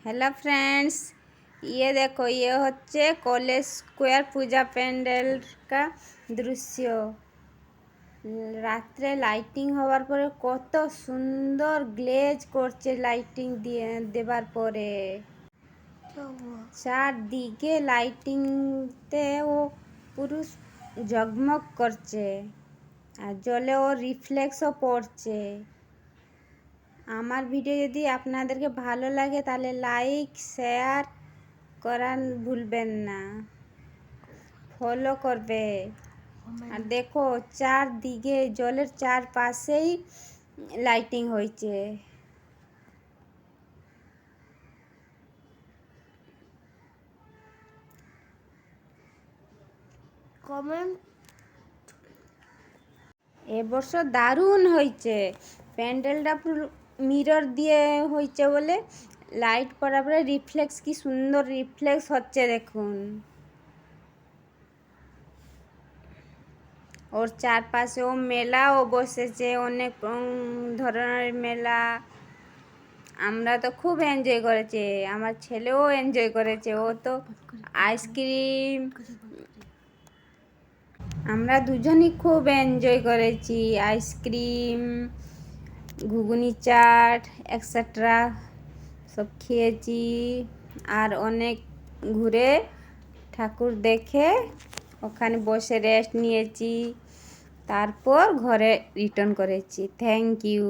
Hello friends, ये देखो, ये হচ্ছে কলেজ স্কোয়ার পূজা প্যান্ডেল का দৃশ্য। রাত্রে লাইটিং হওয়ার পরে কত সুন্দর গ্লেজ করছে লাইটিং দিয়ে দেবার পরে। চারদিকে লাইটিংতে ও পুরো ঝকমক করছে আর জলে ও রিফ্লেক্সও পড়ছে। আমার ভিডিও যদি আপনাদেরকে ভালো লাগে তাহলে লাইক শেয়ার করার ভুলবেন না, ফলো করবে। আর দেখো, চারদিকে জলের চারপাশেই লাইটিং হয়েছে। কমেন্ট এবছর দারুণ হয়েছে প্যান্ডেলটা, পুরো মিরর দিয়ে হয়েছে বলে লাইট পড়ার পরে রিফ্লেক্স, কি সুন্দর রিফ্লেক্স হচ্ছে দেখুন। ওর চারপাশেও মেলাও বসেছে, অনেক ধরনের মেলা। আমরা তো খুব এনজয় করেছি, আমার ছেলেও এনজয় করেছে। ও তো আইসক্রিম, আমরা দুজনই খুব এনজয় করেছি। আইসক্রিম, ঘুগনি চাট এক্সেট্রা সব খেয়েছি আর অনেক ঘুরে ঠাকুর দেখে ওখানে বসে রেস্ট নিয়েছি, তারপর ঘরে রিটার্ন করেছি। Thank you.